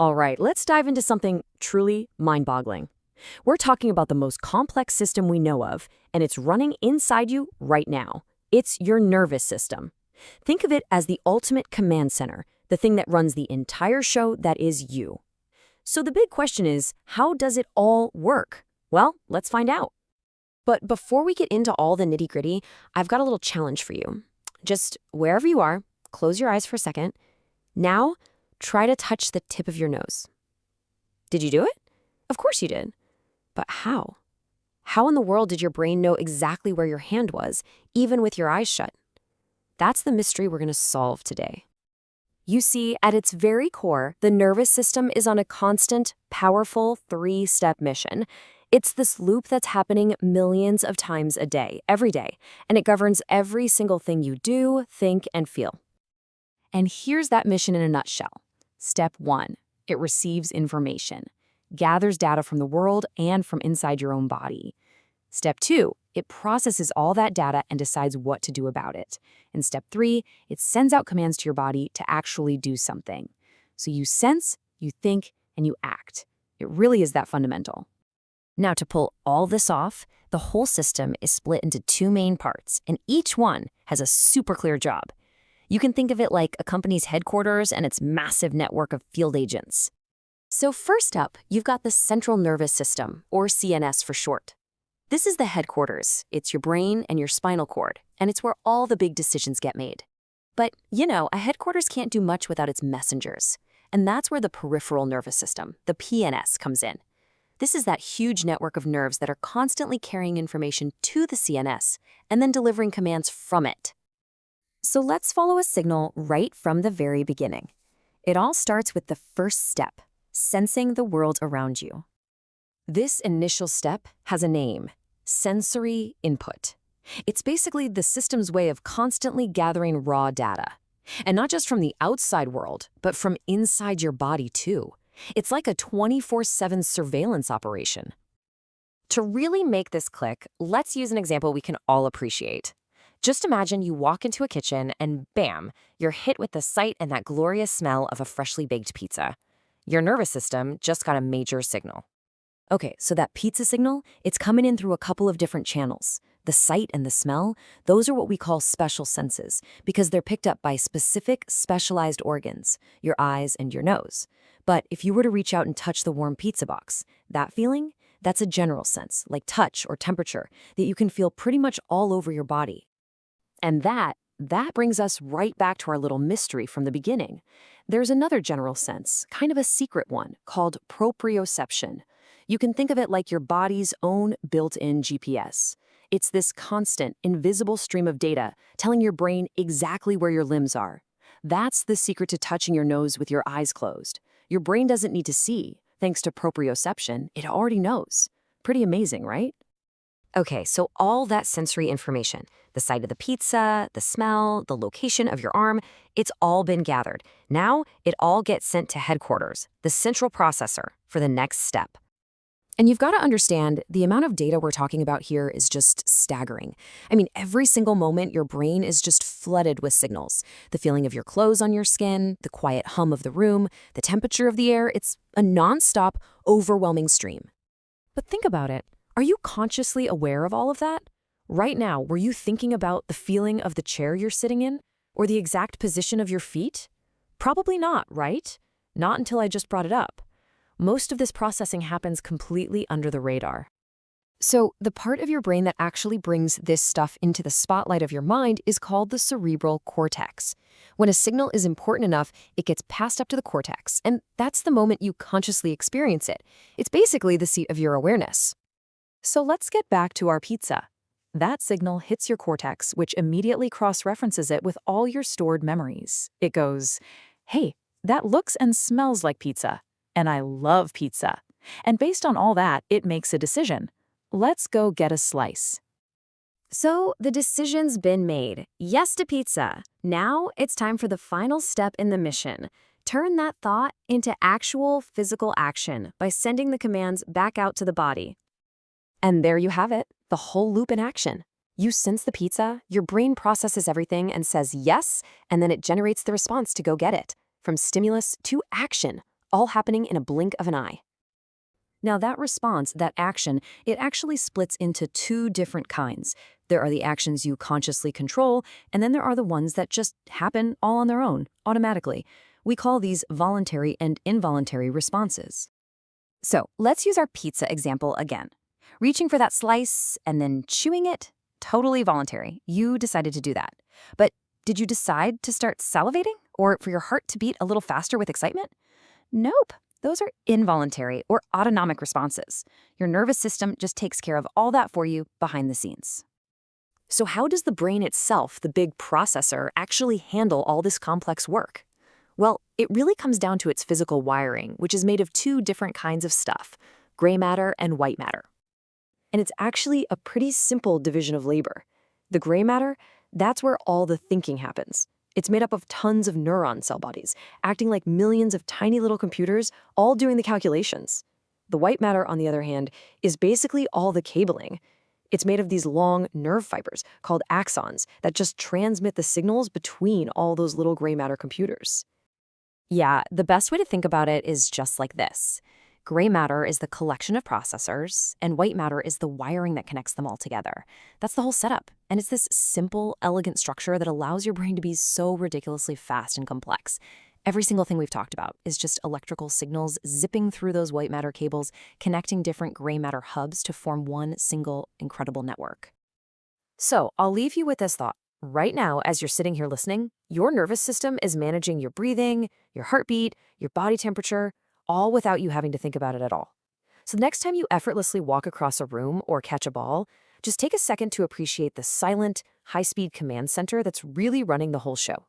All right, let's dive into something truly mind-boggling. We're talking about the most complex system we know of, and it's running inside you right now. It's your nervous system. Think of it as the ultimate command center, the thing that runs the entire show that is you. So the big question is, how does it all work? Well, let's find out. But before we get into all the nitty-gritty, I've got a little challenge for you. Just wherever you are, close your eyes for a second. Now, try to touch the tip of your nose. Did you do it? Of course you did. But how? How in the world did your brain know exactly where your hand was, even with your eyes shut? That's the mystery we're going to solve today. You see, at its very core, the nervous system is on a constant, powerful three-step mission. It's this loop that's happening millions of times a day, every day, and it governs every single thing you do, think, and feel. And here's that mission in a nutshell. Step 1, it receives information, gathers data from the world and from inside your own body. Step 2, it processes all that data and decides what to do about it. And step 3, it sends out commands to your body to actually do something. So you sense, you think, and you act. It really is that fundamental. Now, to pull all this off, the whole system is split into two main parts, and each one has a super clear job. You can think of it like a company's headquarters and its massive network of field agents. So first up, you've got the central nervous system, or CNS for short. This is the headquarters. It's your brain and your spinal cord, and it's where all the big decisions get made. But, a headquarters can't do much without its messengers. And that's where the peripheral nervous system, the PNS, comes in. This is that huge network of nerves that are constantly carrying information to the CNS and then delivering commands from it. So let's follow a signal right from the very beginning. It all starts with the first step, sensing the world around you. This initial step has a name, sensory input. It's basically the system's way of constantly gathering raw data. And not just from the outside world, but from inside your body too. It's like a 24/7 surveillance operation. To really make this click, let's use an example we can all appreciate. Just imagine you walk into a kitchen and bam, you're hit with the sight and that glorious smell of a freshly baked pizza. Your nervous system just got a major signal. Okay, so that pizza signal, it's coming in through a couple of different channels. The sight and the smell, those are what we call special senses because they're picked up by specific specialized organs, your eyes and your nose. But if you were to reach out and touch the warm pizza box, that feeling, that's a general sense, like touch or temperature, that you can feel pretty much all over your body. And that brings us right back to our little mystery from the beginning. There's another general sense, kind of a secret one, called proprioception. You can think of it like your body's own built-in GPS. It's this constant, invisible stream of data telling your brain exactly where your limbs are. That's the secret to touching your nose with your eyes closed. Your brain doesn't need to see. Thanks to proprioception, it already knows. Pretty amazing, right? Okay, so all that sensory information, the sight of the pizza, the smell, the location of your arm, it's all been gathered. Now, it all gets sent to headquarters, the central processor, for the next step. And you've got to understand, the amount of data we're talking about here is just staggering. I mean, every single moment, your brain is just flooded with signals. The feeling of your clothes on your skin, the quiet hum of the room, the temperature of the air, it's a nonstop, overwhelming stream. But think about it. Are you consciously aware of all of that? Right now, were you thinking about the feeling of the chair you're sitting in? Or the exact position of your feet? Probably not, right? Not until I just brought it up. Most of this processing happens completely under the radar. So the part of your brain that actually brings this stuff into the spotlight of your mind is called the cerebral cortex. When a signal is important enough, it gets passed up to the cortex, and that's the moment you consciously experience it. It's basically the seat of your awareness. So let's get back to our pizza. That signal hits your cortex, which immediately cross-references it with all your stored memories. It goes, hey, that looks and smells like pizza. And I love pizza. And based on all that, it makes a decision. Let's go get a slice. So the decision's been made. Yes to pizza. Now it's time for the final step in the mission. Turn that thought into actual physical action by sending the commands back out to the body. And there you have it, the whole loop in action. You sense the pizza, your brain processes everything and says yes, and then it generates the response to go get it. From stimulus to action, all happening in a blink of an eye. Now that response, that action, it actually splits into two different kinds. There are the actions you consciously control, and then there are the ones that just happen all on their own, automatically. We call these voluntary and involuntary responses. So let's use our pizza example again. Reaching for that slice and then chewing it, totally voluntary. You decided to do that. But did you decide to start salivating or for your heart to beat a little faster with excitement? Nope. Those are involuntary or autonomic responses. Your nervous system just takes care of all that for you behind the scenes. So how does the brain itself, the big processor, actually handle all this complex work? Well, it really comes down to its physical wiring, which is made of two different kinds of stuff, gray matter and white matter. And it's actually a pretty simple division of labor. The gray matter, that's where all the thinking happens. It's made up of tons of neuron cell bodies, acting like millions of tiny little computers, all doing the calculations. The white matter, on the other hand, is basically all the cabling. It's made of these long nerve fibers called axons that just transmit the signals between all those little gray matter computers. Yeah, the best way to think about it is just like this. Gray matter is the collection of processors, and white matter is the wiring that connects them all together. That's the whole setup, and it's this simple, elegant structure that allows your brain to be so ridiculously fast and complex. Every single thing we've talked about is just electrical signals zipping through those white matter cables, connecting different gray matter hubs to form one single incredible network. So I'll leave you with this thought. Right now, as you're sitting here listening, your nervous system is managing your breathing, your heartbeat, your body temperature, all without you having to think about it at all. So the next time you effortlessly walk across a room or catch a ball, just take a second to appreciate the silent, high-speed command center that's really running the whole show.